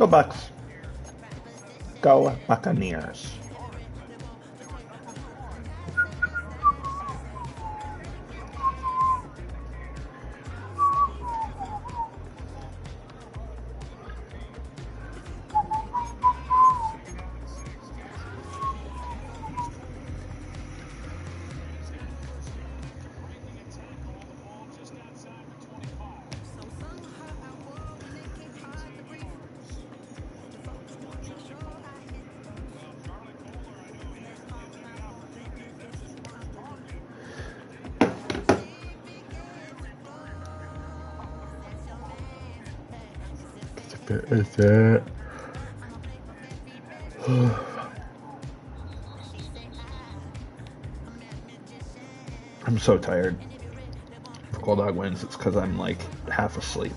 Go Bucks. Go Buccaneers. Is that? I'm so tired. If Bulldog wins, it's because I'm like half asleep.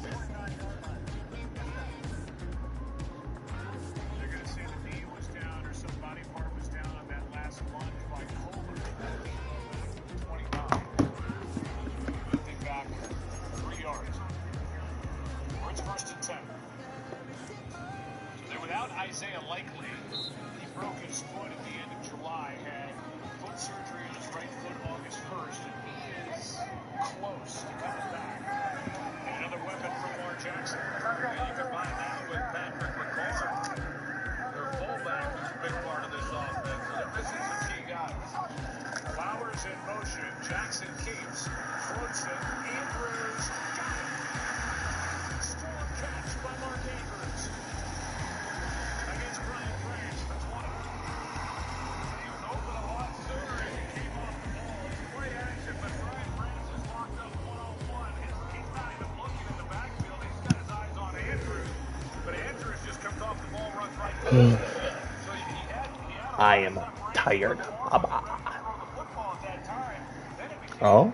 I am tired. Oh?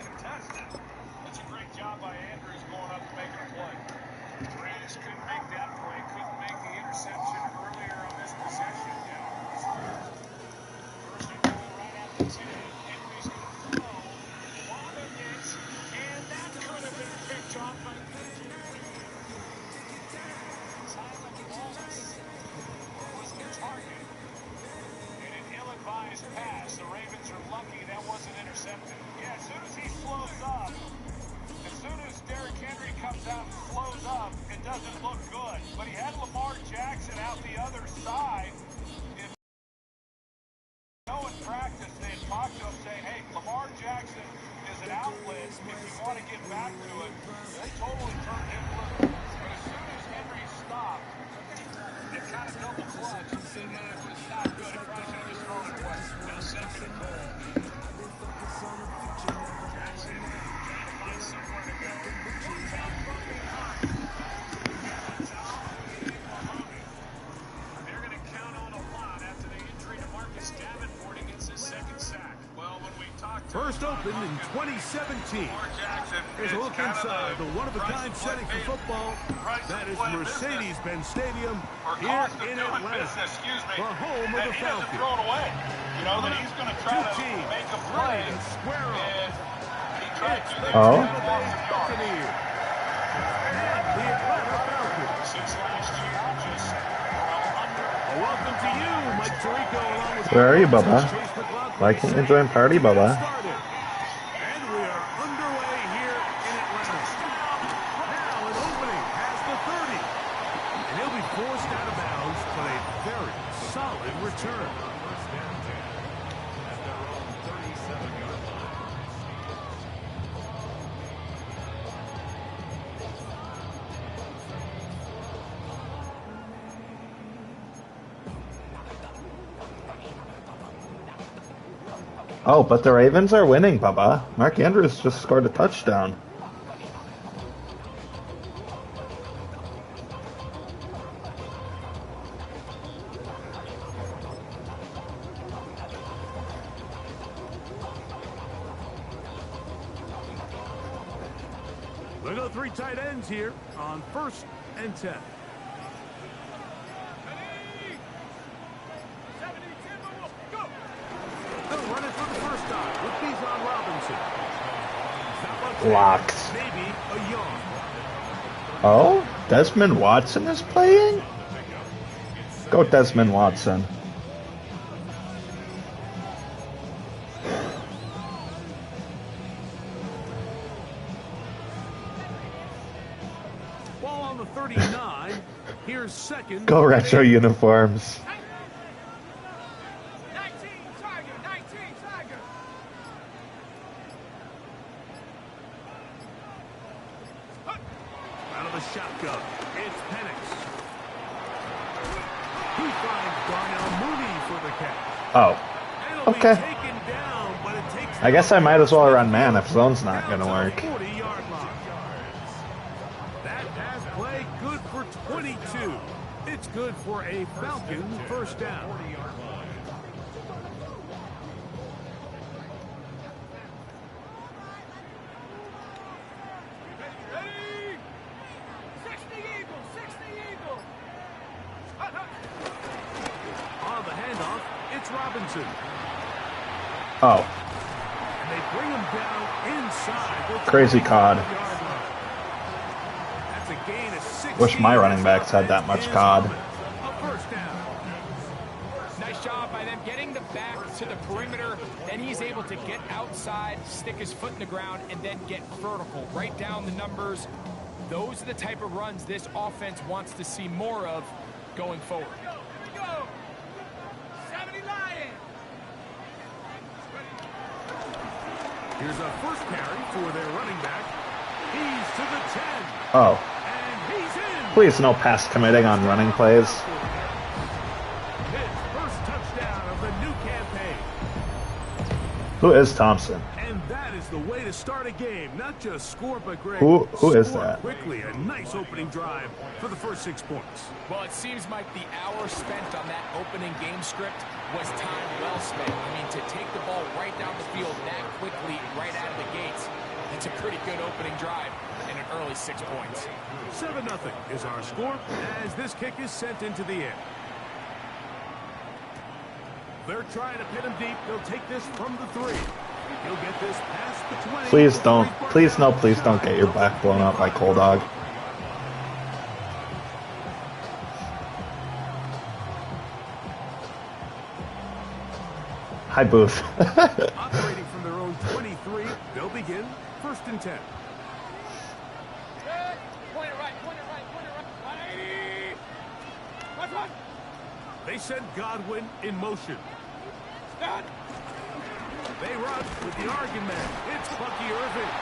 First opened in 2017. Here's a look inside the one-of-a-kind setting for football. That is Mercedes-Benz Stadium here in Atlanta, the home of the Falcons. You know that he's going to try to make a play and square up. Oh? Buccaneers. And the Atlanta Falcons. Since last year, just welcome to you, Mike Tirico, along with Where are you, Bubba? Why can't you join party, Bubba? And we are underway here in Atlanta. Now an opening past the 30. And he'll be forced out of bounds, but a very solid return. At their own 37-yard line. Oh, but the Ravens are winning, Bubba. Mark Andrews just scored a touchdown. We'll go 3 tight ends here on 1st and 10. Locked. Oh? Desmond Watson is playing? Go Desmond Watson. Ball on the 39. Here's second. Go retro uniforms. 19 Tiger, 19 Tiger. Out of the shotgun, it's Penix. He finds Darnell Mooney for the catch. Oh, It'll okay. be taken down, but it takes I guess I might as well run man if zone's not going to work. 40-yard line. That pass play good for 22. It's good for a Falcons first down. Ready? 60 Eagles, 60 Eagles. On the handoff, it's Robinson. Oh, And they bring him down inside. crazy COD. That's a gain of 16. Wish my running backs had that much COD. A first down. Nice job by them getting the back to the perimeter. Then he's able to get outside, stick his foot in the ground, and then get vertical. Right down the numbers. Those are the type of runs this offense wants to see more of going forward. Here we go. 70 Lions. Here's a first carry for their running back. He's to the 10. Oh, And he's in. please no pass committing on running plays. His first touchdown of the new campaign. Who is Thompson? And that is the way to start a game. Not just score, but Greg. Who is score that? Quickly, a nice opening drive for the first 6 points. Well, it seems like the hour spent on that opening game script was time well spent. I mean, to take the ball right down the field that quickly, right out of the gates, it's a pretty good opening drive and an early 6 points. 7-0 is our score as this kick is sent into the air. They're trying to pin him deep. They'll take this from the 3. He'll get this past the 20. Please don't. Please no. Please don't get your back blown up by Cold Dog. Hi, Booth. Operating from their own 23, they'll begin 1st and 10. Point it right, point it right, point it right. 180. Watch. They send Godwin in motion. Start. They run with the argument. It's Bucky Irving.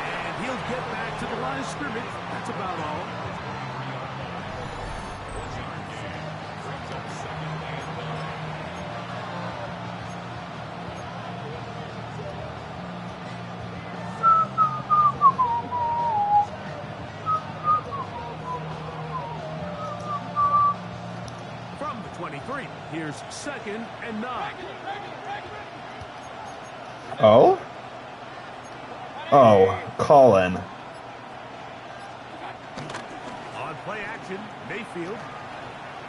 And he'll get back to the line of scrimmage. That's about all. From the 23, here's 2nd and 9. Oh? Oh, Colin. On play action, Mayfield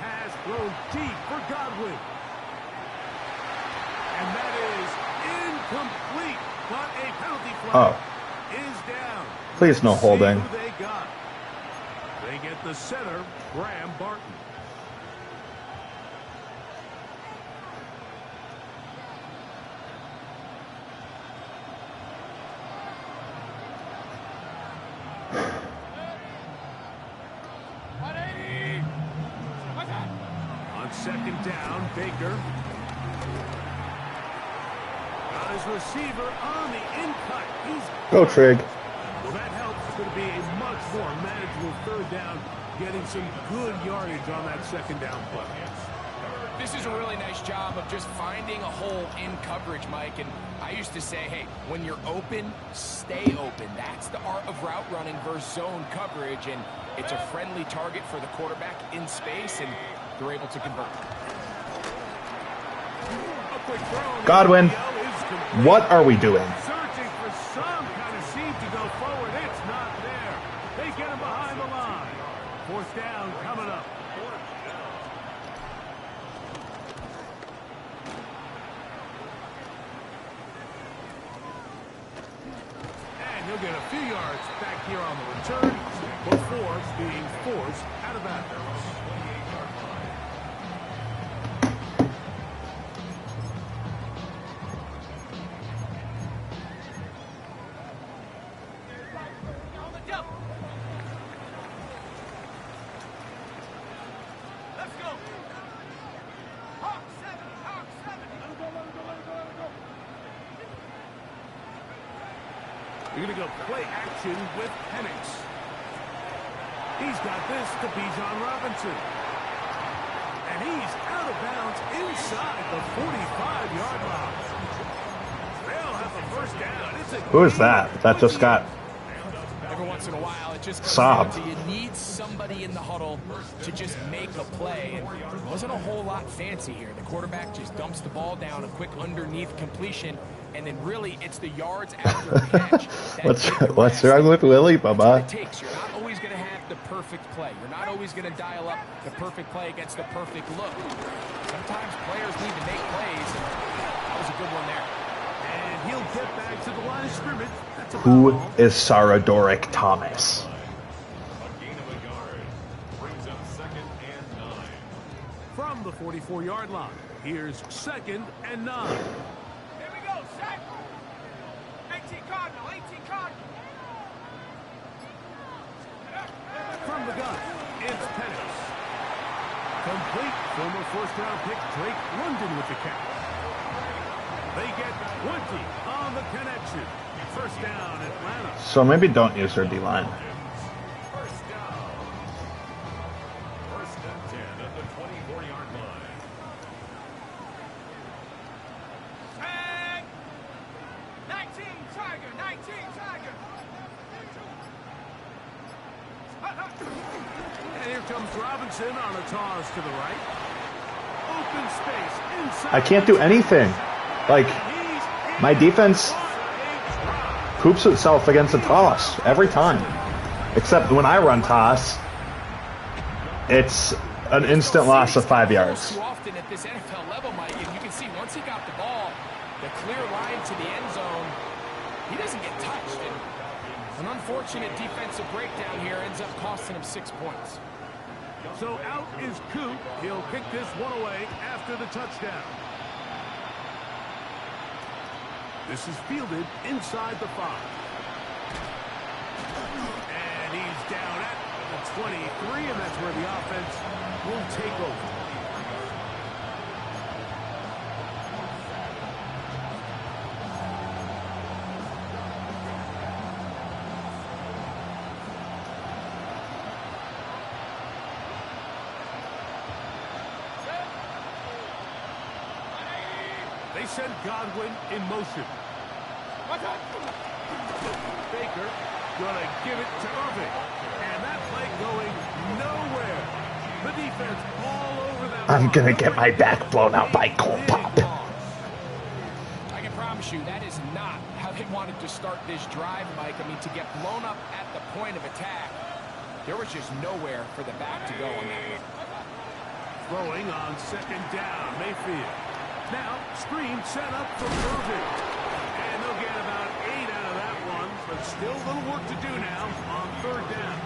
has thrown deep for Godwin. And that is incomplete. But a penalty flag is down. Please no Let's see holding. who they got. They get the center, Graham Barton. On 2nd down, Baker. Got his receiver on the in-cut. He's Go Trig. Well, that helps. It's going to be a much more manageable 3rd down, getting some good yardage on that 2nd down play. This is a really nice job of just finding a hole in coverage, Mike. And I used to say, hey, when you're open, stay open. That's the art of route running versus zone coverage. And it's a friendly target for the quarterback in space, and they're able to convert. A quick throw. Godwin. The RPO is complete. What are we doing? Searching for some kind of seam to go forward. It's not there. They get him behind the line. 4th down coming up. And he'll get a few yards back here on the return before being forced out of bounds. You're going to go play action with Penix. He's got this to Bijan Robinson. And he's out of bounds inside the 45-yard line. They'll have a first down. It's a Who is that? That just got Every once in a while, it just comes sobbed. down to you need somebody in the huddle to just make a play. And it wasn't a whole lot fancy here. The quarterback just dumps the ball down, a quick underneath completion, and then really it's the yards after the catch. What's wrong with Willie, Bubba? It takes. You're not always going to have the perfect play. You're not always going to dial up the perfect play against the perfect look. Sometimes players need to make plays. That was a good one there. And he'll get back to the line of scrimmage. That's about Who all. is Saradoric Thomas? From the 44-yard line, here's 2nd and 9. Here we go, set. 18 Cardinal, 18 Cardinal. From the gun, it's Penix. Complete. Former first-round pick Drake London with the catch. They get 20 on the connection. First down, Atlanta. So maybe don't use their D-line. First down. First and 10 at the 24-yard line. Tag. 19 Tiger, 19 Tiger. And here comes Robinson on a toss to the right. Open space inside. I can't do anything. Like, my defense poops itself against a toss every time. Except when I run toss, it's an instant loss of 5 yards. Too often at this NFL level, Mike, and you can see once he got the ball, the clear line to the end zone, he doesn't get touched. And an unfortunate defensive breakdown here ends up costing him 6 points. So out is Coop. He'll kick this one away after the touchdown. This is fielded inside the 5. And he's down at the 23, and that's where the offense will take over. They send Godwin in motion. Baker gonna give it to Irving. And that play going nowhere. The defense all over them. I'm gonna get my back blown out by Cole Pop. I can promise you that is not how they wanted to start this drive, Mike. I mean, to get blown up at the point of attack, there was just nowhere for the back to go on that one. Throwing on 2nd down, Mayfield. Now, screen set up for Irving. And they'll get about 8 out of that one, but still a little work to do now on 3rd down.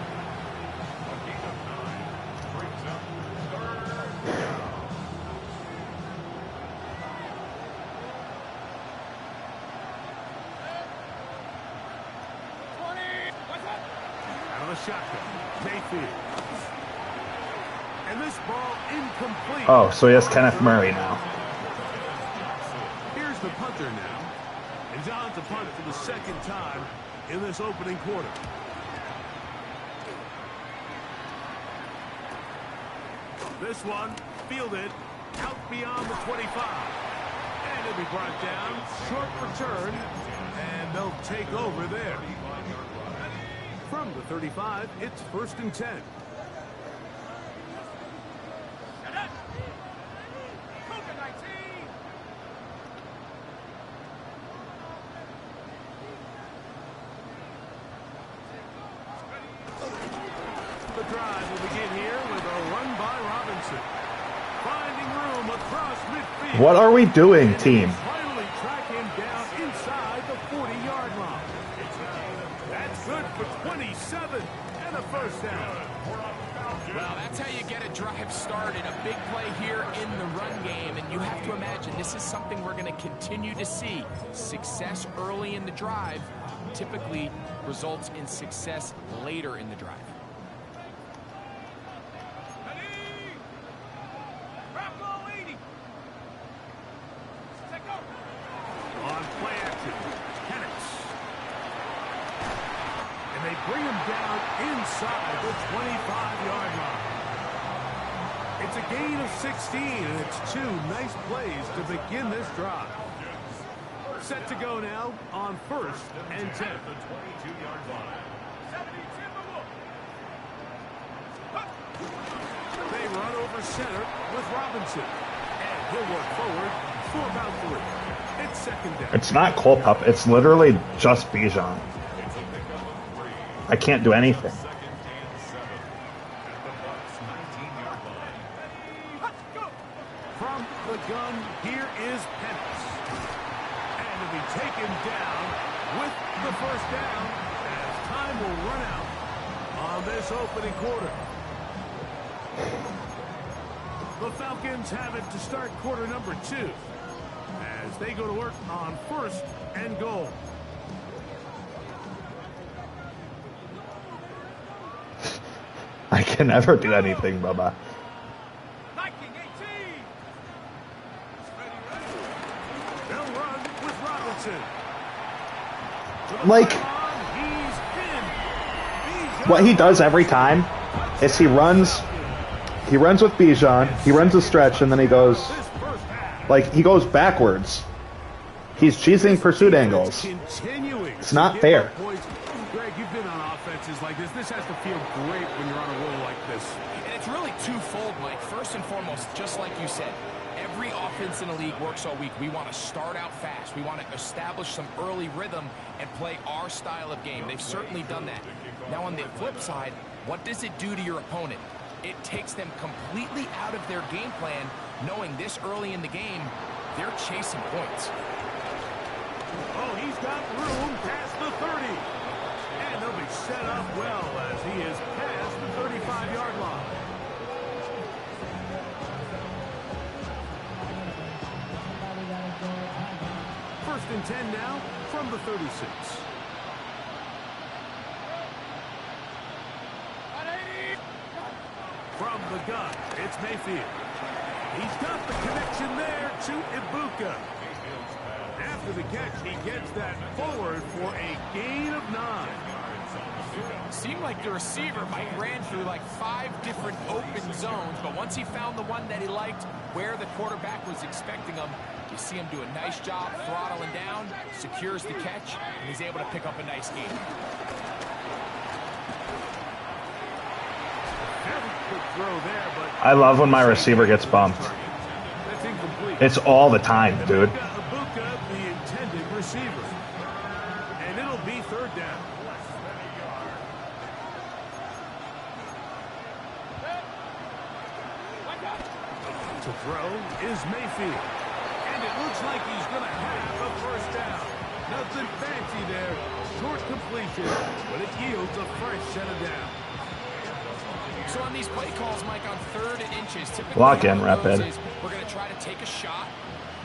Out of the shotgun, Mayfield. And this ball incomplete. Oh, so he has Kenneth Murray now. Here's the punter now. And John to punt for the 2nd time in this opening quarter. This one fielded out beyond the 25. And it'll be brought down. Short return. And they'll take over there. From the 35, it's 1st and 10. The drive will begin here with a run by Robinson. Finding room across midfield. What are we doing, team? Finally track him down inside the 40-yard line. That's good for 27 and a first down. Well, that's how you get a drive started. A big play here in the run game. And you have to imagine this is something we're going to continue to see. Success early in the drive typically results in success later in the drive. On play action, Penix. inside the 25-yard line. It's a gain of 16, and it's 2 nice plays to begin this drive. Set to go now on 1st and 10. The 22-yard line. They run over center with Robinson. And he'll work forward for about 3. It's 2nd down. It's not Culpep. It's literally just Bijan. I can't do anything. From the gun, here is Penix. And to be taken down with the 1st down as time will run out on this opening quarter. The Falcons have it to start quarter number 2 as they go to work on 1st and goal. I can never do anything, Bubba. They'll run with Robinson. Like, what he does every time is he runs with Bijan, he runs a stretch, and then he goes backwards. He's cheesing pursuit angles. It's not fair. Greg, you've been on offenses like this. This has to feel great when you're on a roll like this. And it's really twofold, Mike. First and foremost, just like you said, every offense in the league works all week. We want to start out fast. We want to establish some early rhythm and play our style of game. They've certainly done that. Now, on the flip side, what does it do to your opponent? It takes them completely out of their game plan, knowing this early in the game, they're chasing points. Oh, he's got room past the 30. And they'll be set up well as he is past the 35-yard line. First and 10 now from the 36. From the gun, it's Mayfield. He's got the connection there to Ibuka. After the catch, he gets that forward for a gain of 9. Seemed like the receiver, Mike, ran through like 5 different open zones, but once he found the one that he liked, where the quarterback was expecting him, you see him do a nice job throttling down, secures the catch, and he's able to pick up a nice gain. Throw there, but I love when my receiver gets bumped. that's incomplete. It's all the time, dude. Ibuka, the intended receiver. And it'll be 3rd down. To throw is Mayfield. And it looks like he's going to have a 1st down. Nothing fancy there. Short completion, but it yields a fresh set of downs. So on these play calls, Mike, on 3rd and inches, typically Block in, what rapid. goes is we're going to try to take a shot.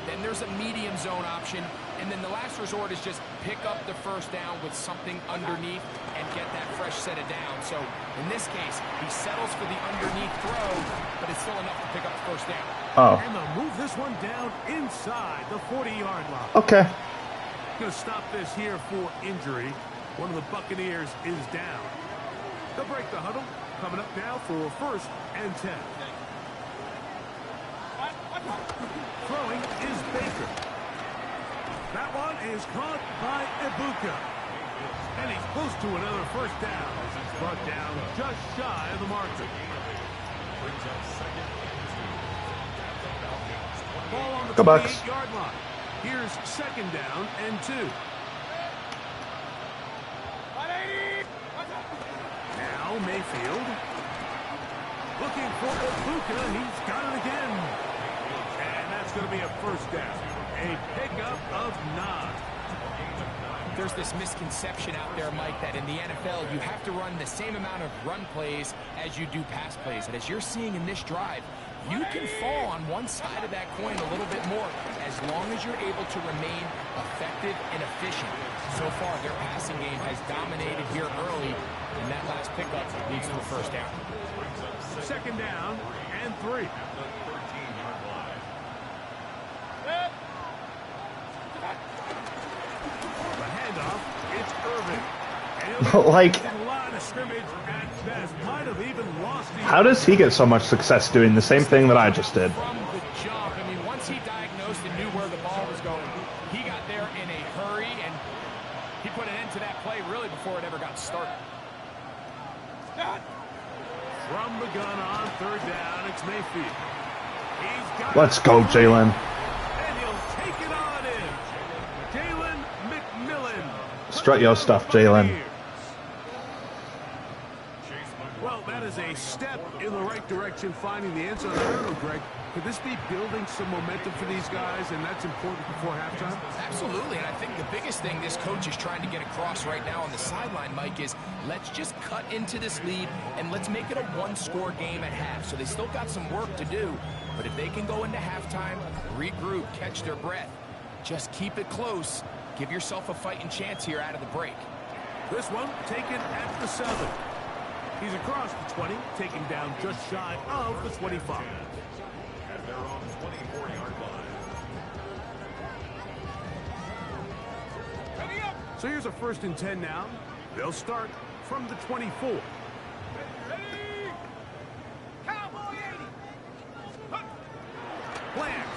Then there's a medium zone option. And then the last resort is just pick up the 1st down with something underneath and get that fresh set of downs. So in this case, he settles for the underneath throw, but it's still enough to pick up the 1st down. Oh, And they'll move this one down inside the 40-yard line. okay. Going to stop this here for injury. One of the Buccaneers is down. They'll break the huddle. Coming up now for 1st and 10. Throwing is Baker. That one is caught by Ibuka. And he's close to another 1st down as it's brought down just shy of the marker. Ball on the Go Bucks. 28-yard line. Here's 2nd down and 2. Now Mayfield looking for Ibuka. He's got it again. And that's going to be a 1st down. A pickup of 9. There's this misconception out there, Mike, that in the NFL you have to run the same amount of run plays as you do pass plays. And as you're seeing in this drive, you can fall on one side of that coin a little bit more as long as you're able to remain effective and efficient. So far, their passing game has dominated here early, and that last pickup leads to a 1st down. 2nd down and 3. The handoff, it's Irvin. Like, Line of scrimmage at best. Might have even lost the how does he get so much success doing the same thing that I just did? From the jump, I mean, once he diagnosed and knew where the ball was going, he got there in a hurry, and he put an end to that play really before it ever got started. From the gun on third down, it's Mayfield. He's got Let's go, Jalen. and he'll take it on in. Jalen McMillan. Strut your stuff, Jalen. Well, that is a step in the right direction, finding the end zone. I don't know, Greg. Could this be building some momentum for these guys, and that's important before halftime? Absolutely, and I think the biggest thing this coach is trying to get across right now on the sideline, Mike, is let's just cut into this lead and let's make it a one-score game at half. So they still got some work to do, but if they can go into halftime, regroup, catch their breath, just keep it close, give yourself a fighting chance here out of the break. This one taken at the 7. He's across the 20, taken down just shy of the 25. At their own 24-yard line. So here's a 1st and 10 now. They'll start from the 24. Ready? Cowboy 80. Bland.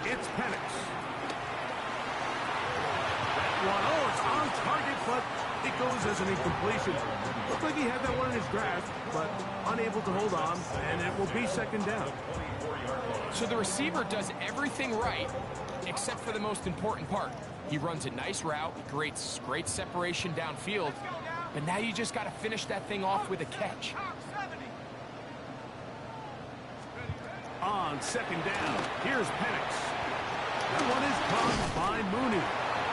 It's Penix. That one, oh, it's on target, but it goes as an incompletion. Looked like he had that one in his grasp, but unable to hold on, and it will be 2nd down. So the receiver does everything right, except for the most important part. He runs a nice route, creates great separation downfield, but now you just got to finish that thing off with a catch. On 2nd down, here's Penix. That one is caught by Mooney.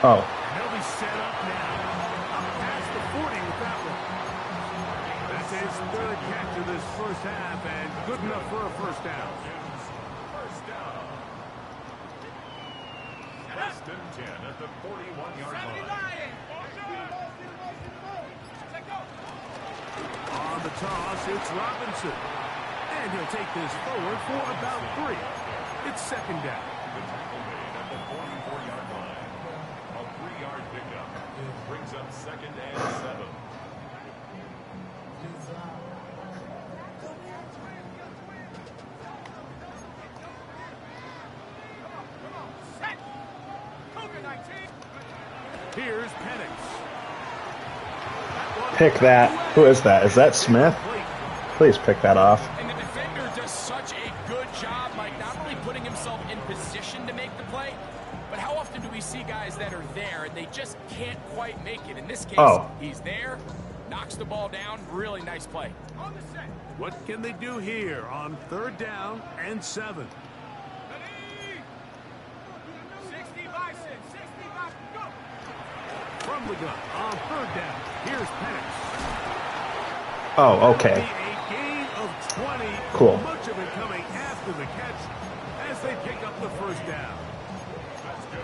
Oh, He'll be set up now. Up past the 40 with that one. That's his 3rd catch of this first half, and good enough for a 1st down. First down. 1st and 10 at the 41-yard line. On the toss, it's Robinson. And he'll take this forward for about 3. It's 2nd down. The tackle made at the 44-yard line. A 3-yard pickup. Brings up 2nd and 7. Here's Penix. pick that. Who is that? Is that Smith? Please pick that off. And the defender does such a good job, Mike, not only putting himself in position to make the play, but how often do we see guys that are there and they just can't quite make it? In this case, he's there, knocks the ball down. Really nice play. What can they do here on 3rd down and 7? From the gun on 3rd down, here's Penix. Oh, okay. A gain of 20. Cool. Much of it coming after the catch as they pick up the 1st down.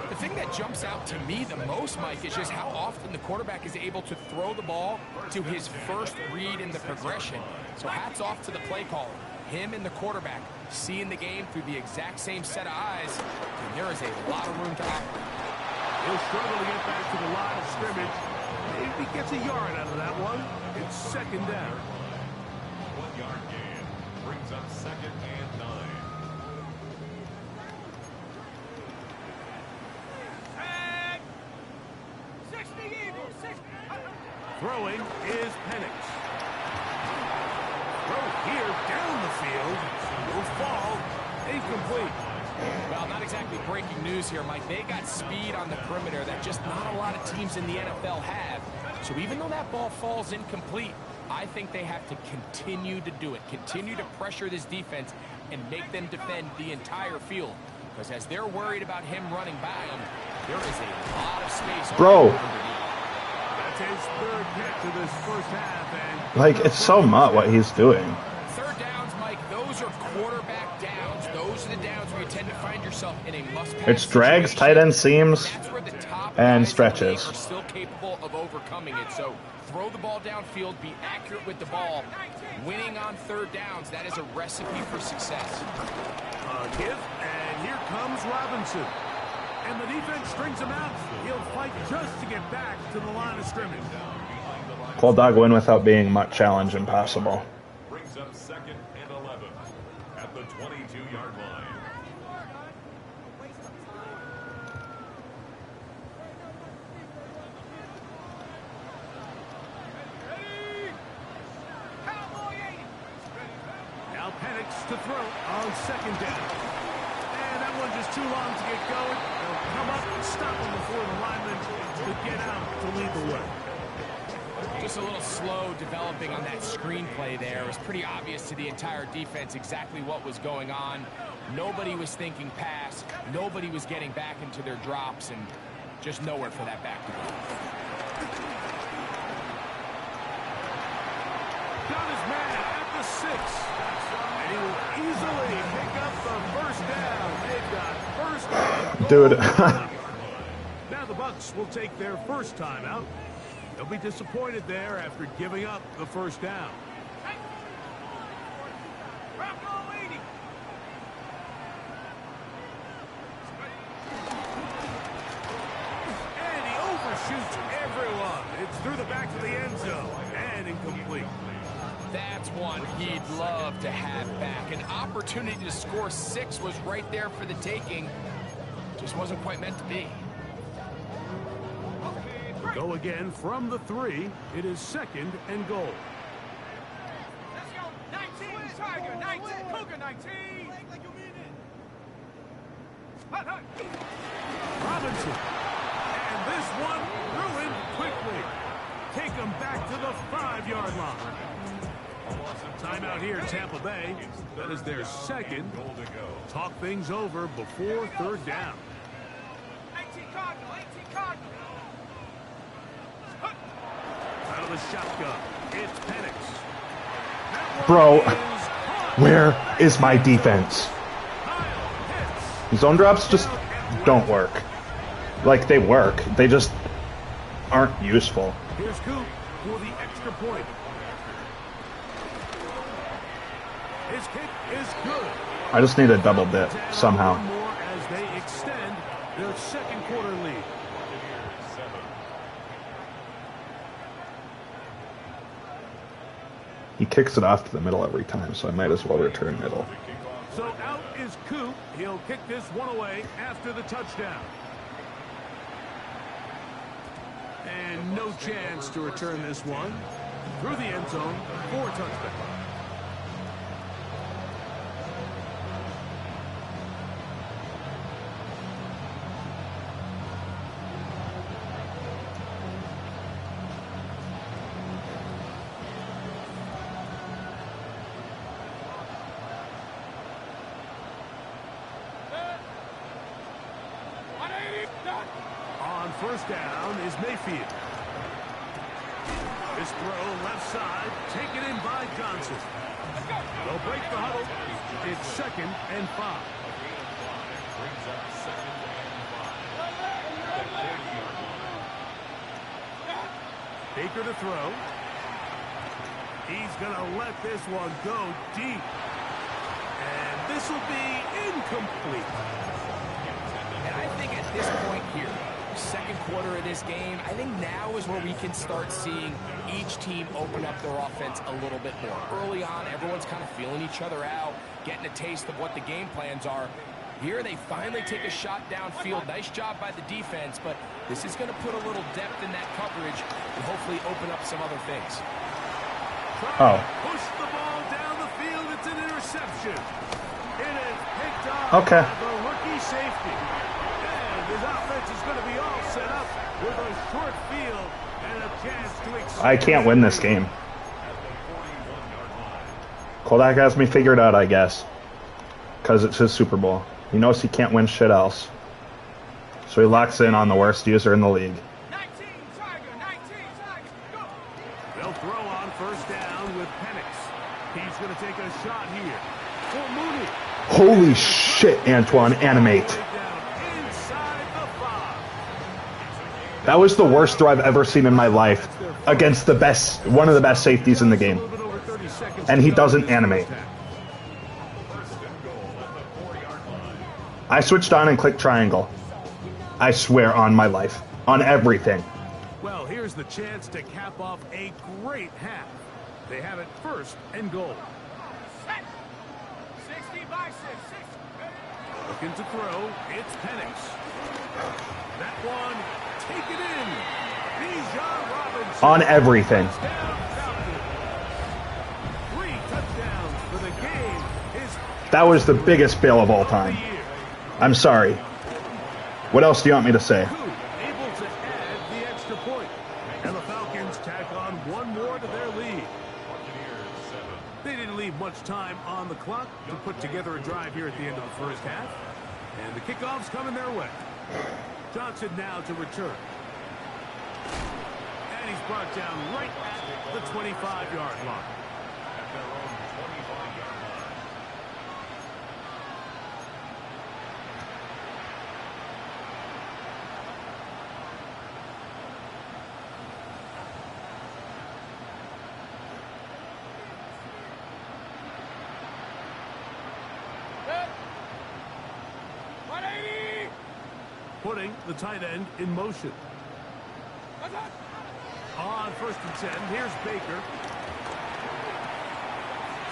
The thing that jumps out to me the most, Mike, is just how often the quarterback is able to throw the ball to his first read in the progression. So hats off to the play caller. Him and the quarterback seeing the game through the exact same set of eyes, and there is a lot of room to operate. He'll struggle to get back to the line of scrimmage. Maybe gets a yard out of that one. It's 2nd down. 1-yard gain brings up 2nd and 9. Throwing is Penix. Throw here down the field. Will fall. Incomplete. Well, not exactly breaking news here, Mike. They got speed on the perimeter that just not a lot of teams in the NFL have. So even though that ball falls incomplete, I think they have to continue to do it. Continue to pressure this defense and make them defend the entire field. Because as they're worried about him running by them, there is a lot of space. Bro. That's his 3rd catch of this first half. And Like, it's so much what he's doing. 3rd downs, Mike, those are quarterback downs. Those are the downs where you tend to find yourself in a must-pass It's drags, situation. tight end seams, That's where the top and guys stretches. are still capable of overcoming it. So throw the ball downfield, be accurate with the ball. Winning on 3rd downs, that is a recipe for success. a give, and here comes Robinson. And the defense strings him out. He'll fight just to get back to the line of scrimmage. Behind the line Cold dog win without being much challenge impossible. Brings up 2nd and 11 at the 22-yard line. Now Penix to throw on 2nd down. And that one just too long to get going. They'll come up and stop him before the lineman could get out to lead the way. Just a little slow developing on that screenplay there. It was pretty obvious to the entire defense exactly what was going on. Nobody was thinking pass. Nobody was getting back into their drops, and just nowhere for that back to go. Got his man at the 6. And he will easily pick up the first down. They've got first down. Dude. Now the Bucs will take their first time out. They'll be disappointed there after giving up the first down. And he overshoots everyone. It's through the back of the end zone and incomplete. That's one he'd love to have back. An opportunity to score 6 was right there for the taking. Just wasn't quite meant to be. Go again from the 3. It is 2nd and goal. Let's go. 19, Tiger. 19, Cougar 19. Like you mean it. Robinson. And this one ruined quickly. Take him back to the 5-yard line. Timeout here, Tampa Bay. That is their 2nd. Talk things over before 3rd down. 18 Cardinal. 18 Cardinal. Out of the shotgun, it's Penix. Bro, where is my defense? Zone drops just don't work. Like, they work. They just aren't useful. Here's Coop for the extra point. His kick is good. I just need a double dip somehow. One more as they extend their 2nd quarter lead. He kicks it off to the middle every time, so I might as well return middle. So out is Coop. He'll kick this one away after the touchdown. And no chance to return this one through the end zone for a touchdown. On first down is Mayfield. This throw left side, taken in by Johnson. They'll break the huddle. It's 2nd and 5. Baker to throw. He's going to let this one go deep. And this will be incomplete. And I think at this point here, 2nd quarter of this game, I think now is where we can start seeing each team open up their offense a little bit more. Early on, everyone's kind of feeling each other out, getting a taste of what the game plans are. Here, they finally take a shot downfield. Nice job by the defense, but this is going to put a little depth in that coverage and hopefully open up some other things. Oh. Push the ball down the field. It's an interception. It is picked up Okay. by the rookie safety. And his offense is going to be all set up with a short field and a chance to extend. I can't win this game. Kodak has me figured out, I guess. Because it's his Super Bowl. He knows he can't win shit else. So he locks in on the worst user in the league. 19, Tiger. 19, Tiger. Go. They'll throw on first down with Penix. He's going to take a shot here for Mooney. Holy shit, Antoine, animate. Inside the 5. That was the worst throw I've ever seen in my life against the best, one of the best safeties in the game. And he doesn't animate. I switched on and clicked triangle. I swear on my life. On everything. Well, here's the chance to cap off a great half. They have it 1st and goal. Set. 60 by 6. Looking to throw. It's Penix. That one, take it in. Bijan Robinson. On everything. Touchdown, Falcons. 3 touchdowns for the game. That was the biggest bail of all time. I'm sorry. What else do you want me to say? Able to add the extra point. And the Falcons tack on one more to their lead. They didn't leave much time on the clock to put together a drive here at the end of the first half. And the kickoff's coming their way. Johnson now to return. And he's brought down right at the 25-yard line. At their own 25-yard line. Putting the tight end in motion. On 1st and 10, here's Baker.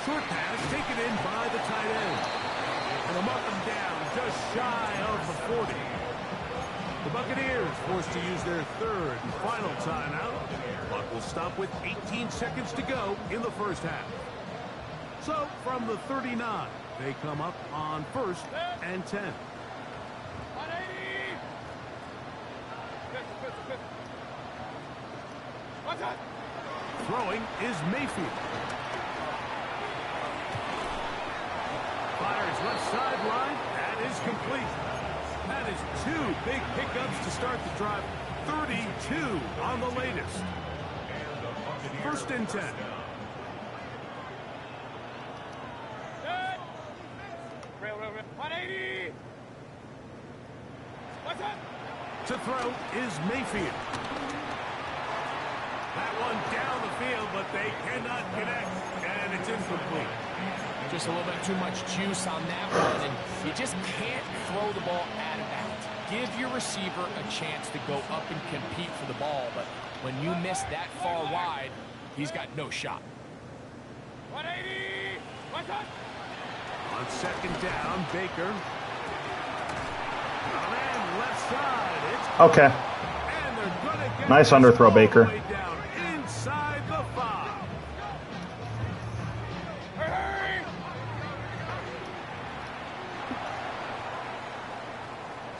Short pass taken in by the tight end. And a mark him down just shy of the 40. The Buccaneers forced to use their 3rd and final timeout. But will stop with 18 seconds to go in the first half. So from the 39, they come up on 1st and 10. Throwing is Mayfield. Fires left sideline. That is complete. That is 2 big pickups to start the drive. 32 on the latest. 1st and 10. To throw is Mayfield. That one down the field, but they cannot connect, and it's incomplete. Just a little bit too much juice on that one, and you just can't throw the ball out of bounds. Give your receiver a chance to go up and compete for the ball, but when you miss that far wide, he's got no shot. 180. On 2nd down, Baker. And left side. It's Okay. and they're gonna get Nice underthrow, all the Baker. way down inside the 5.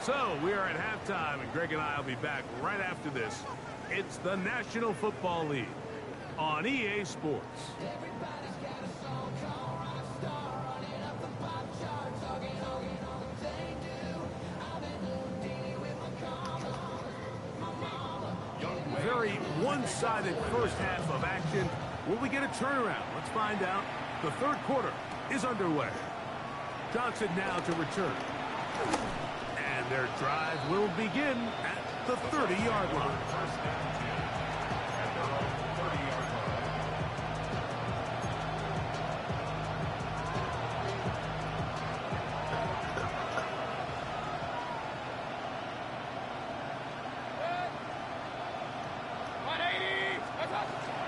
So we are at halftime, and Greg and I will be back right after this. It's the National Football League on EA Sports. Very one-sided first half of action. Will we get a turnaround? Let's find out. The 3rd quarter is underway. Johnson now to return. And their drive will begin at the 30-yard line.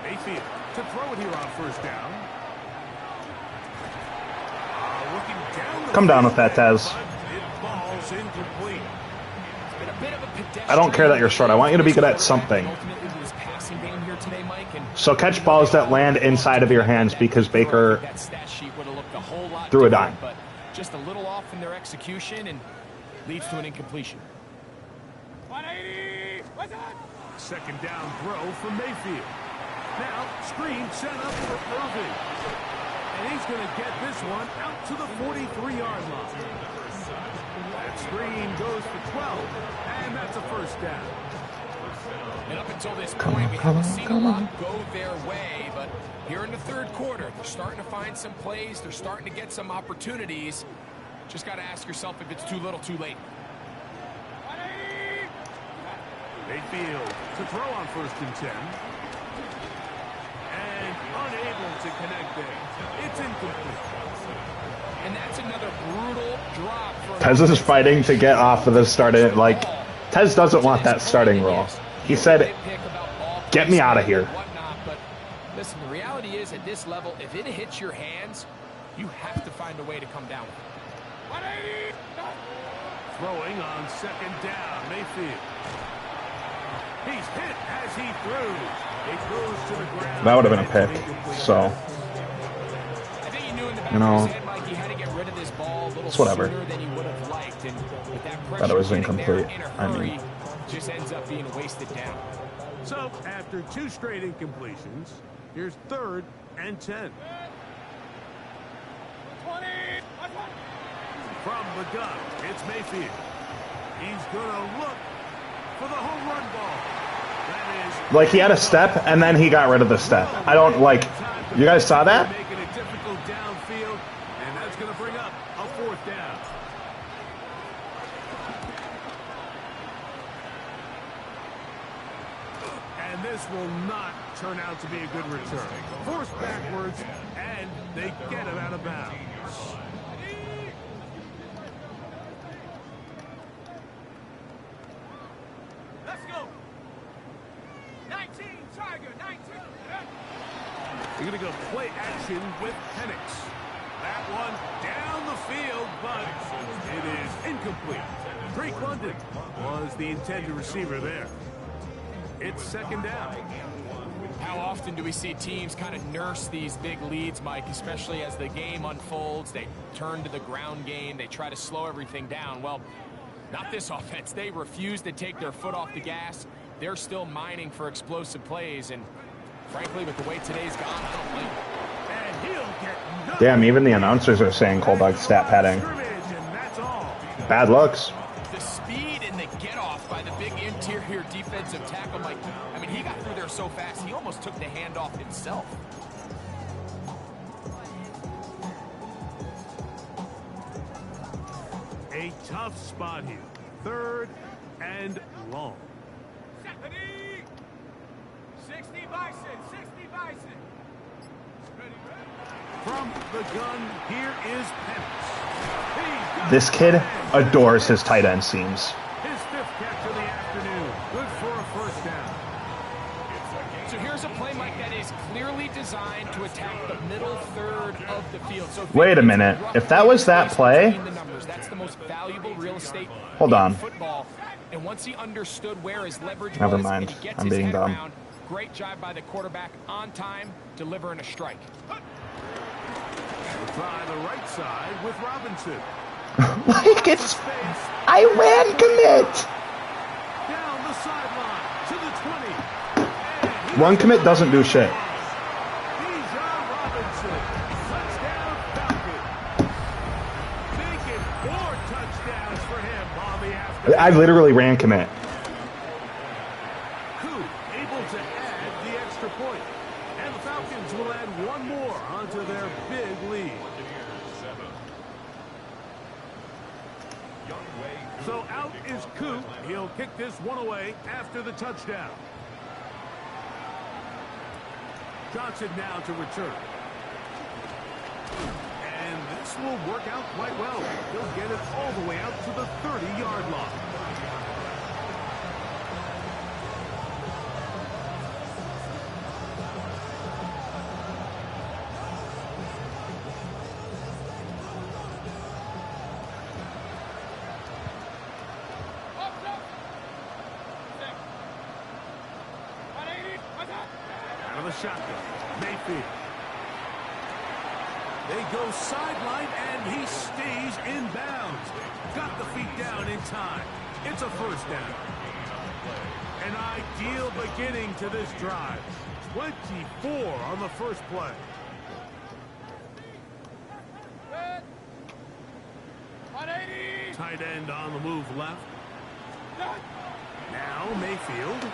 Mayfield to throw it here on 1st down. Looking down the Come down with that, Tez. It falls incomplete. Been a bit of a pedestrian. I don't care that you're short. I want you to be good at something. Ultimately, it was passing game here today, Mike, and So catch balls that land inside of your hands because Baker that stat sheet would have looked a whole lot threw a different, dime. but just a little off in their execution and leads to an incompletion. 180. 2nd down throw from Mayfield. Now, screen set up for Irving. And he's going to get this one out to the 43-yard line. That screen goes for 12, and that's a 1st down. And up until this point, we haven't seen a lot go their way, but here in the 3rd quarter, they're starting to find some plays. They're starting to get some opportunities. Just got to ask yourself if it's too little, too late. Mayfield to throw on 1st and 10. And unable to connect there. It's incomplete. And that's another brutal drop. For Tez is fighting to get off of the starting. Like, Tez doesn't want that starting role. He said, "Get me out of here." Whatnot, but listen, the reality is at this level, if it hits your hands, you have to find a way to come down with it. 180. Throwing on second down, Mayfield. He's hit as he throws. He throws to the ground. That would have been a pick. So, I think he knew in the back you know, of his head, Mike, he had to get rid of this ball a little it's whatever. sooner than he would have liked, and with that Thought pressure it was getting incomplete. there in a I hurry, mean, just ends up being wasted down. So, after 2 straight incompletions, here's 3rd and 10. 20. From the gun, it's Mayfield. He's going to look for the home run ball. That is... like he had a step and then he got rid of the step. I don't like. You guys saw that? Making it difficult downfield, and that's going to bring up a 4th down. And this will not turn out to be a good return. Forced backwards, and they get him out of bounds. Let's go. 19, Tiger, 19. You're going to go play action with Penix. That one down the field, but it is incomplete. Drake London was the intended receiver there. It's 2nd down. How often do we see teams kind of nurse these big leads, Mike, especially as the game unfolds? They turn to the ground game. They try to slow everything down. Well, not this offense. They refuse to take their foot off the gas. They're still mining for explosive plays, and frankly, with the way today's gone, I don't blame them. And he'll get Damn, even the announcers are saying Coldog's stat padding. and that's all. Bad looks. The speed and the get-off by the big interior defensive tackle, Mike, I mean, he got through there so fast, he almost took the handoff himself. A tough spot here. 3rd and long. 60 Bison, 60 Bison. From the gun, here is Penix. This kid adores his tight end seams. His 5th catch of the afternoon. Good for a 1st down. So here's a play, Mike, that is clearly designed to attack the middle third of the field. So Wait a minute. If that was that play, that's the most valuable real estate hold on. in football. And once he understood where his leverage Never was, mind. and he gets I'm his being head dumb. around, great job by the quarterback on time, delivering a strike. Try the right side with Robinson. Like it's. I ran commit. Down the sideline to the 20. Run commit doesn't do shit. Bijan Robinson. Touchdown Falcons. Making 4 touchdowns for him on the afternoon. I literally ran commit. Coup able to add the extra point. And the Falcons will add 1 more onto their big lead. So out is Coup. He'll kick this one away after the touchdown. Johnson now to return. And this will work out quite well. He'll get it all the way out to the 30-yard line. Out of the shotgun, Mayfield. They go sideline, and he stays in bounds. Got the feet down in time. It's a 1st down. An ideal beginning to this drive. 24 on the first play. Tight end on the move left. Now Mayfield.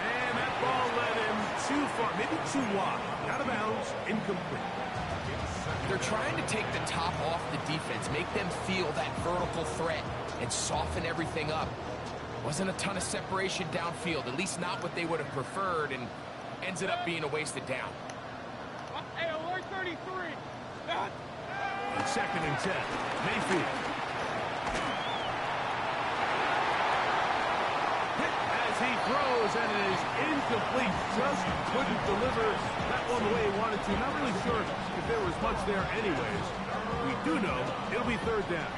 And that ball led him too far, maybe too wide. Out of bounds, incomplete. They're trying to take the top off the defense, make them feel that vertical threat, and soften everything up. Wasn't a ton of separation downfield, at least not what they would have preferred, and ends it up being a wasted down. Hey, alert 33. On 2nd and 10, Mayfield. as he throws, and it is incomplete. Just couldn't deliver that one the way he wanted to. Not really sure if there was much there anyways. We do know it'll be third down.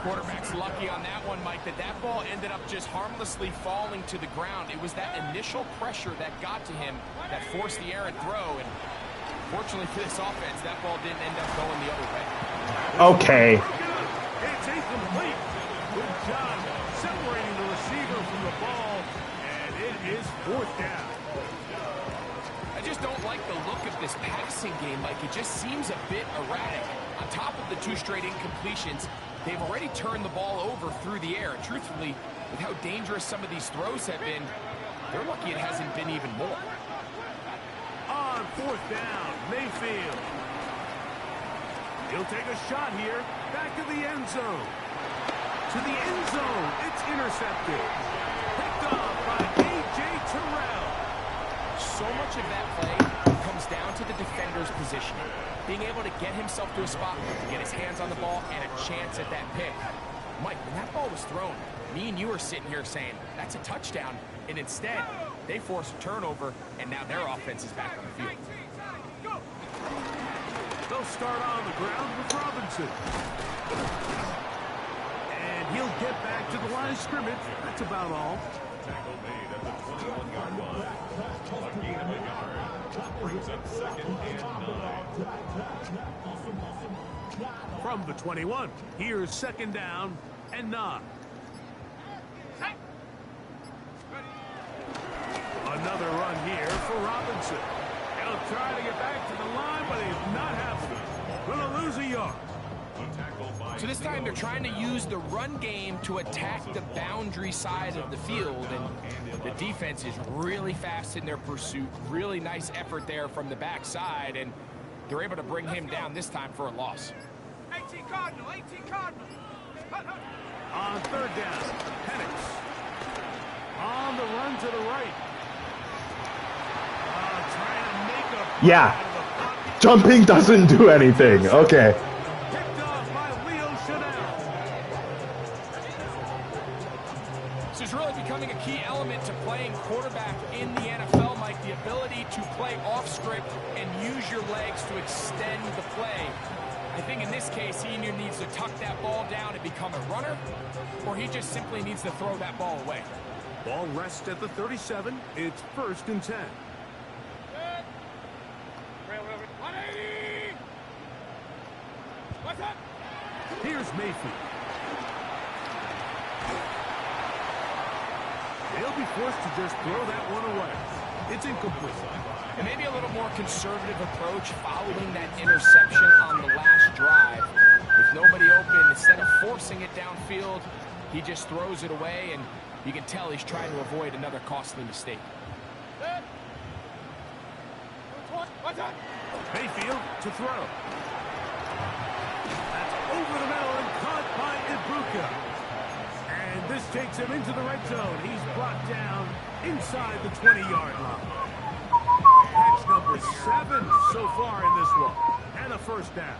Quarterback's lucky on that one, Mike, that ball ended up just harmlessly falling to the ground. It was that initial pressure that got to him that forced the errant throw, and fortunately for this offense, that ball didn't end up going the other way. Okay. It's incomplete. Good job separating the receiver from the ball, and it is fourth down. I just don't like the look of this passing game, Mike. It just seems a bit erratic. On top of the 2 straight incompletions, they've already turned the ball over through the air. And truthfully, with how dangerous some of these throws have been, they're lucky it hasn't been even more. On fourth down, Mayfield. He'll take a shot here. Back to the end zone. To the end zone. It's intercepted. Picked off by A.J. Terrell. So much of that play comes down to the defender's positioning. Being able to get himself to a spot, to get his hands on the ball, and a chance at that pick. Mike, when that ball was thrown, me and you were sitting here saying, that's a touchdown. And instead, they forced a turnover, and now their offense is back on the field. They'll start on the ground with Robinson. And he'll get back to the line of scrimmage. That's about all. Tackle made at the 21-yard line. A gain of a yard. Brings up second and 9. From the 21, here's second down and 9. Another run here for Robinson. He'll try to get back to the line, but he's not happening. Gonna lose a yard. So this time they're trying to use the run game to attack the boundary side of the field, and the defense is really fast in their pursuit. Really nice effort there from the backside, and they're able to bring him down this time for a loss. 18 Cardinal, 18 Cardinal. On third down, Penix. On the run to the right. Trying to make a Yeah. Jumping doesn't do anything. Okay. picked off by Leo Chanel. This is really becoming a key element to playing quarterback in the NFL, Mike. The ability to play off script and use your legs to extend the play. I think in this case, he either needs to tuck that ball down and become a runner, or he just simply needs to throw that ball away. Ball rests at the 37. It's first and 10. 180. What's up? Here's Mayfield. They'll be forced to just throw that one away. It's incomplete. And maybe a little more conservative approach following that interception on the last drive. With nobody open, instead of forcing it downfield, he just throws it away, and you can tell he's trying to avoid another costly mistake. What's up? Mayfield to throw. That's over the middle and caught by Ibuka. And this takes him into the red zone. He's brought down inside the 20-yard line. Catch number 7 so far in this one. And a first down.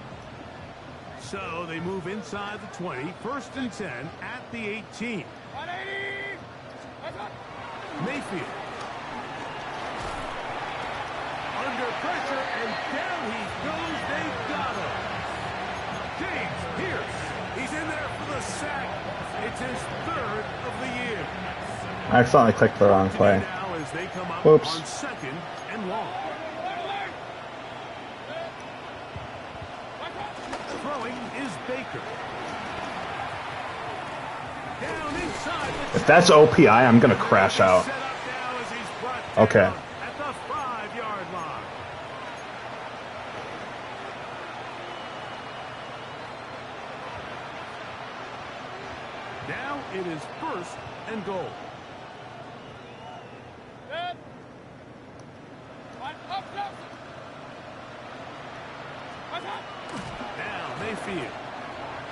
So they move inside the 20. First and 10 at the 18. 180. What's up? Mayfield. Under pressure, and down he goes. They got him. James Pierce. He's in there for the sack. It's his 3rd of the year. I accidentally clicked the wrong play. Now as they come up Whoops. on second and long. Throwing is Baker. Down inside. If that's OPI, I'm gonna crash out. Set up now as he's brought down Okay. at the 5-yard line. Now it is first and goal. Good. One up, close. What's up? Now Mayfield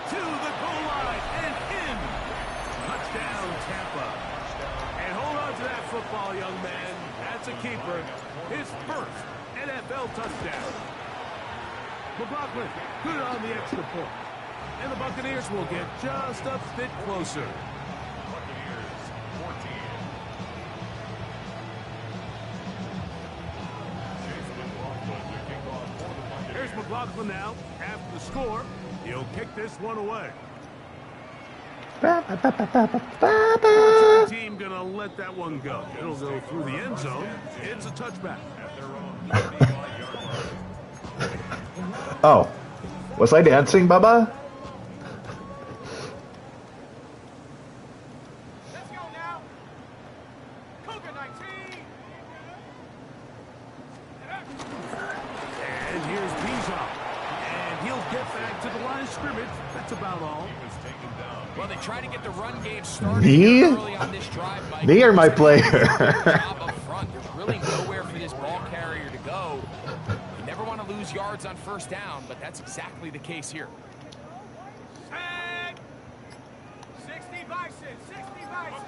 to the goal line and in. Touchdown Tampa. And hold on to that football, young man. That's a keeper. His first NFL touchdown. McLaughlin good on the extra point. And the Buccaneers will get just a bit closer. Buccaneers 14 Here's McLaughlin now. After the score, he'll kick this one away. Team gonna let that one go. It'll go through the end zone. It's a touchback. Oh, was I dancing, Bubba? Let's go now. Cougar 19. And here's Bijan. And he'll get back to the line of scrimmage. That's about all. Well, they try to get the run game started Me? early on this drive, Mike. Me or my player? Job up front. There's really nowhere for this ball carrier to go. You never want to lose yards on first down, but that's exactly the case here. Tag. 60 Bison. 60 Bison.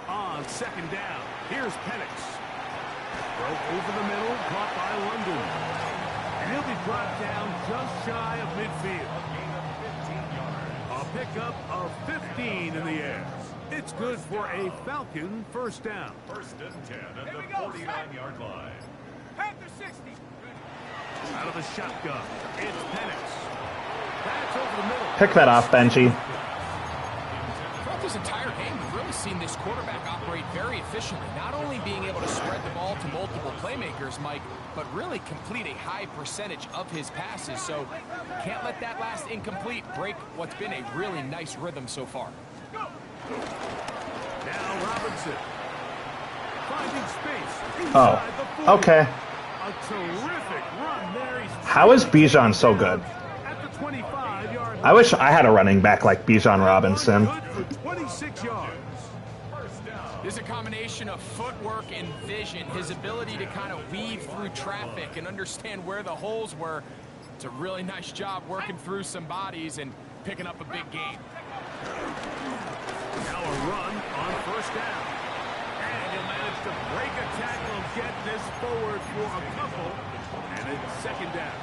On second down, here's Penix. Broke over the middle, caught by London. And he'll be brought down just shy of midfield. A pickup of 15 in the air. It's good for a Falcon first down. First and 10 at the 49-yard line. Panther 60. Out of the shotgun, it's Penix. That's over the middle. Pick that off, Benji. Throughout this entire game, we've really seen this quarterback operate very efficiently, not only being able to spread the ball to multiple playmakers, Mike, but really complete a high percentage of his passes. So can't let that last incomplete break what's been a really nice rhythm so far. Now Robinson. Finding space inside the 40. Okay. A terrific run there. How is Bijan so good? At the 25-yard line. I wish I had a running back like Bijan Robinson. Good for 26 yards. There's a combination of footwork and vision, his ability to kind of weave through traffic and understand where the holes were. It's a really nice job working through some bodies and picking up a big gain. Now a run on first down. And he'll manage to break a tackle and get this forward for a couple. And it's second down.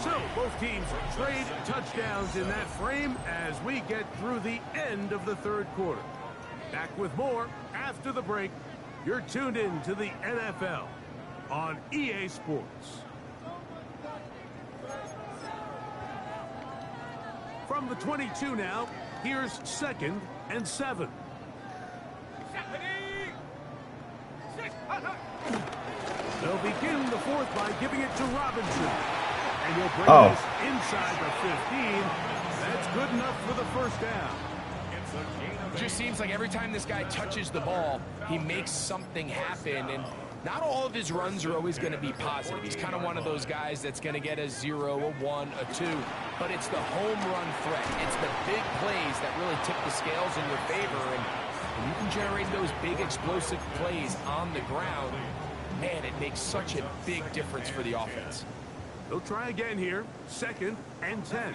So both teams trade touchdowns in that frame as we get through the end of the third quarter. Back with more after the break. You're tuned in to the NFL on EA Sports. From the 22 now, here's 2nd and 7. They'll begin the fourth by giving it to Robinson. And he'll bring this inside the 15. That's good enough for the first down. It just seems like every time this guy touches the ball, he makes something happen. And not all of his runs are always going to be positive. He's kind of one of those guys that's going to get a 0, a 1, a 2. But it's the home run threat. It's the big plays that really tip the scales in your favor. And when you can generate those big explosive plays on the ground, man, it makes such a big difference for the offense. They'll try again here. 2nd and 10.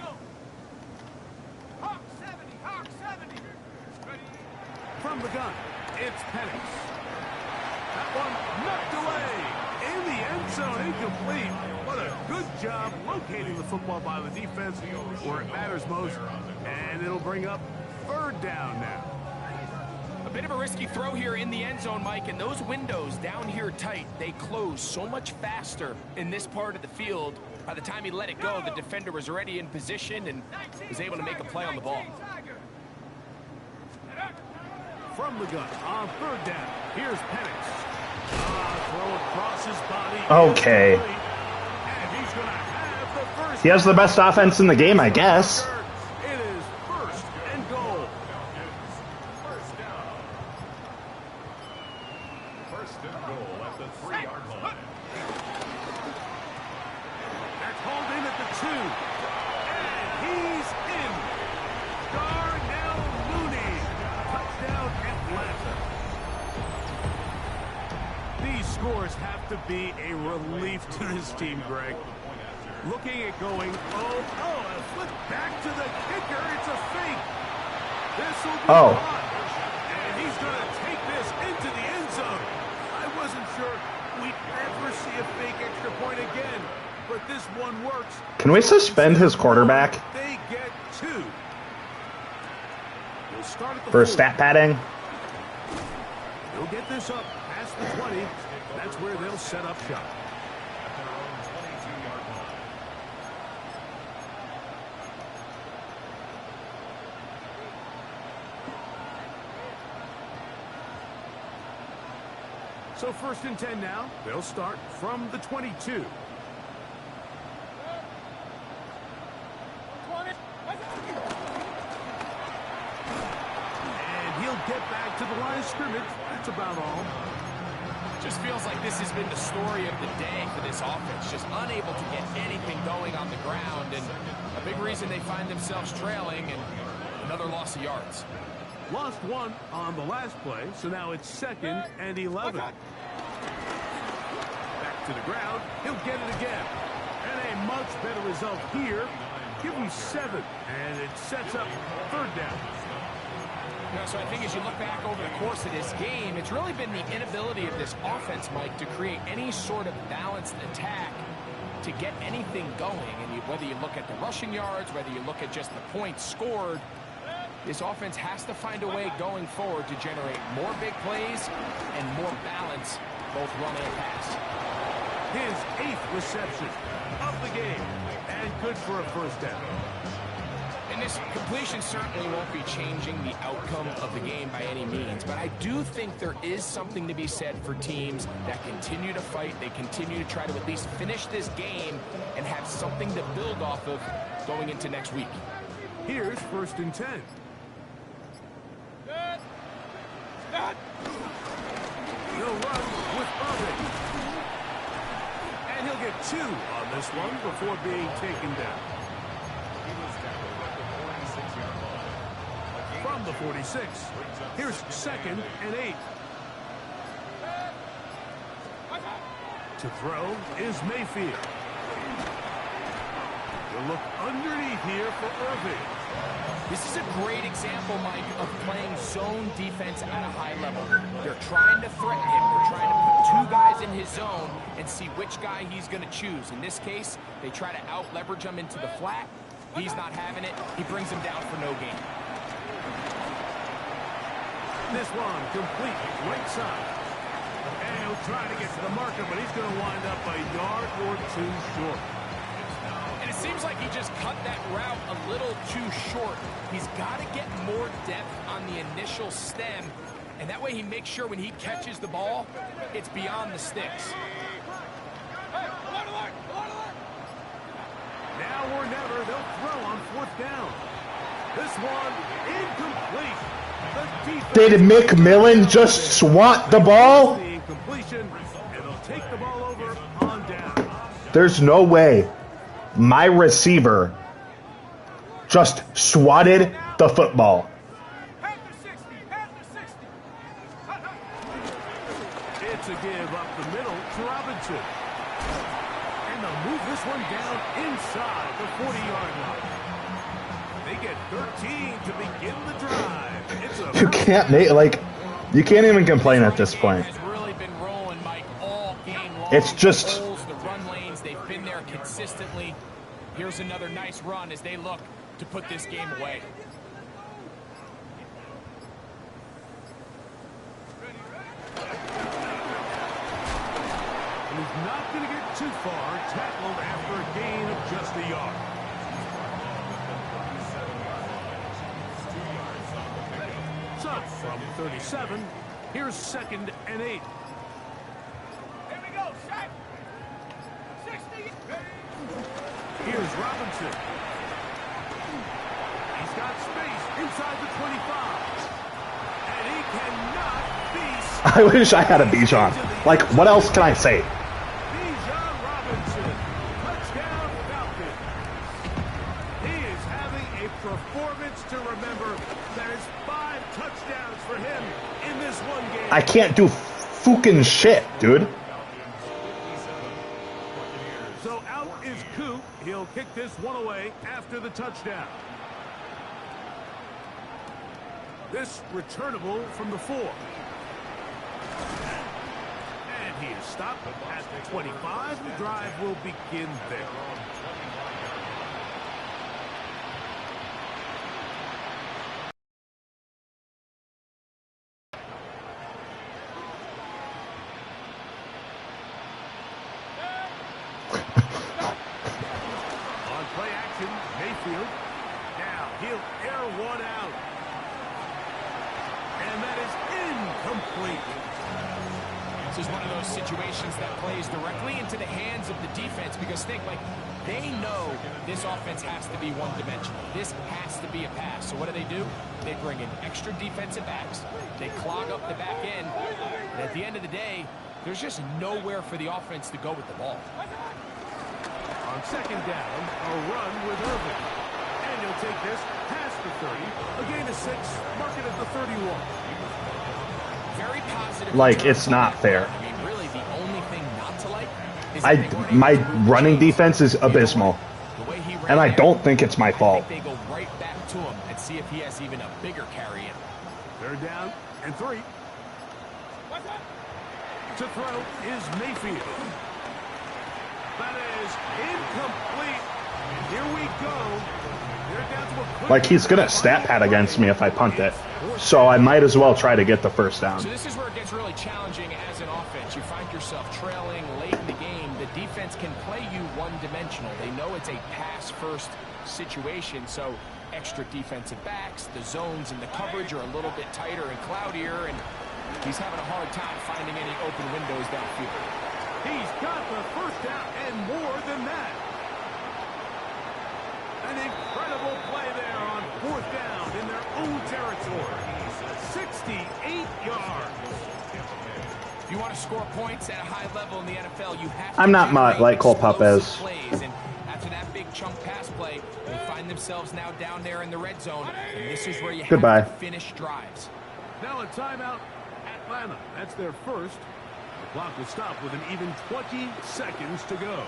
Hawk 70. Hawk 70. From the gun, it's Penix. That one knocked away. In the end zone, incomplete. What a good job locating the football by the defense where it matters most. And it'll bring up 3rd down now. A bit of a risky throw here in the end zone, Mike, and those windows down here tight, they close so much faster in this part of the field. By the time he let it go, the defender was already in position and was able to make a play on the ball. From the gun on 3rd down, here's Penix. Throw across his body. Okay. And he's going to have the first. He has the best offense in the game, I guess. It is 1st and goal. First and goal at the 3-yard line. That's hauled in at the 2. And he's in. Darnell Mooney. Touchdown Atlanta. These scores have to be a relief to this team, Greg. Looking at going, a flip back to the kicker. It's a fake. This will be caught. And he's going to take this into the end zone. I wasn't sure we'd ever see a fake extra point again, but this one works. Can we suspend his quarterback They get 2. We'll start at the for 4. stat padding? They'll get this up past the 20. That's where they'll set up shop. at their own 22-yard line. So 1st and 10 now. They'll start from the 22. And he'll get back to the line of scrimmage. That's about all. Just feels like this has been the story of the day for this offense. Just unable to get anything going on the ground. And a big reason they find themselves trailing and another loss of yards. Lost one on the last play, so now it's 2nd and 11. Back to the ground. He'll get it again. And a much better result here. Give him 7, and it sets up 3rd down. You know, so I think as you look back over the course of this game, it's really been the inability of this offense, Mike, to create any sort of balanced attack to get anything going. And whether you look at the rushing yards, whether you look at just the points scored, this offense has to find a way going forward to generate more big plays and more balance, both run and pass. His 8th reception of the game, and good for a 1st down. And this completion certainly won't be changing the outcome of the game by any means, but I do think there is something to be said for teams that continue to fight, they continue to try to at least finish this game and have something to build off of going into next week. Here's 1st and 10. He'll run with Irving. And he'll get 2 on this one before being taken down. He was tackled at the 46-yard line. From the 46, here's 2nd and 8. To throw is Mayfield. He'll look underneath here for Irving. This is a great example, Mike, of playing zone defense at a high level. They're trying to threaten him. They're trying to put 2 guys in his zone and see which guy he's going to choose. In this case, they try to out-leverage him into the flat. He's not having it. He brings him down for no gain. This one complete right side. And he'll try to get to the marker, but he's going to wind up a yard or 2 short. And it seems like he just cut that route a little too short. He's got to get more depth on the initial stem, and that way he makes sure when he catches the ball, it's beyond the sticks. Now or never, they'll throw on 4th down. This one incomplete. Did McMillan just swat the ball? The incompletion, and they'll take the ball over on down. There's no way my receiver just swatted the football. It's a give up the middle to Robinson. And they'll move this one down inside the 40-yard line. They get 13 to begin the drive. It's a You can't make, like, you can't even complain at this point. Has really been rolling, Mike, all game long. It's just... The run lanes, they've been there consistently. Here's another nice run as they look to put this game away. And he's not going to get too far, tackled after a gain of just a yard. So, from 37, here's 2nd and 8. Here we go, set. 60. Here's Robinson. He's got space inside the 25. And he cannot be stopped. I wish I had a Bijan. Like, what else can I say? Bijan Robinson, touchdown Falcons. He is having a performance to remember. There's 5 touchdowns for him in this one game. I can't do fucking shit, dude. So out is Coop. He'll kick this one away after the touchdown. This returnable from the 4. And he is stopped at the 25. The drive will begin there. incomplete. This is one of those situations that plays directly into the hands of the defense because think, like, they know this offense has to be one-dimensional. This has to be a pass. So what do? They bring in extra defensive backs. They clog up the back end. And at the end of the day, there's just nowhere for the offense to go with the ball. On second down, a run with Irvin. And he'll take this past the 30. A gain of 6, mark it at the 31. Very positive. Like, it's not fair. I mean, really, the only thing not to like is My running defense is abysmal. And I don't think it's my fault. I think they go right back to him and see if he has even a bigger carry in. Third down and 3. To throw is Mayfield. That is incomplete. And here we go. They're down to a quick. Like, he's going to stat pad against me if I punt it. So I might as well try to get the first down. So this is where it gets really challenging as an offense. You find yourself trailing late in the game. The defense can play you one-dimensional. They know it's a pass-first situation, so extra defensive backs, the zones and the coverage are a little bit tighter and cloudier, and he's having a hard time finding any open windows downfield. He's got the first down and more than that. An incredible play there on fourth down in their own territory. 68 yards. If you want to score points at a high level in the NFL, you have to I'm not like Cole explosive Papez. plays, and after that big chunk pass play, they find themselves now down there in the red zone, and this is where you have to finish drives. Now a timeout, Atlanta. That's their first. The clock will stop with an even 20 seconds to go.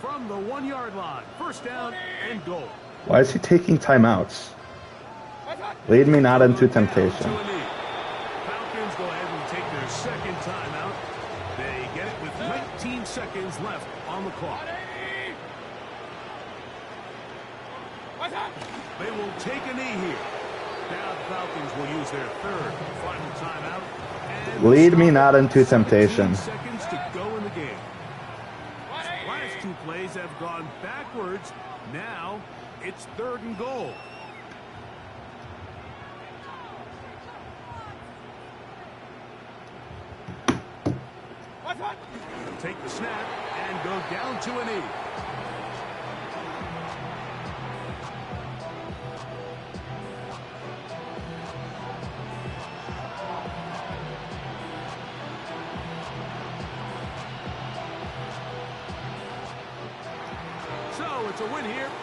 From the 1-yard line, first down and goal. Why is he taking timeouts? Lead me not into temptation. Falcons go ahead and take their second timeout. They get it with 19 seconds left on the clock. They will take a knee here. Now the Falcons will use their third final timeout. And Lead me not into temptation. 15 seconds to go in the game. Last two plays have gone backwards. Now it's third and goal. Take the snap and go down to a knee. So it's a win here.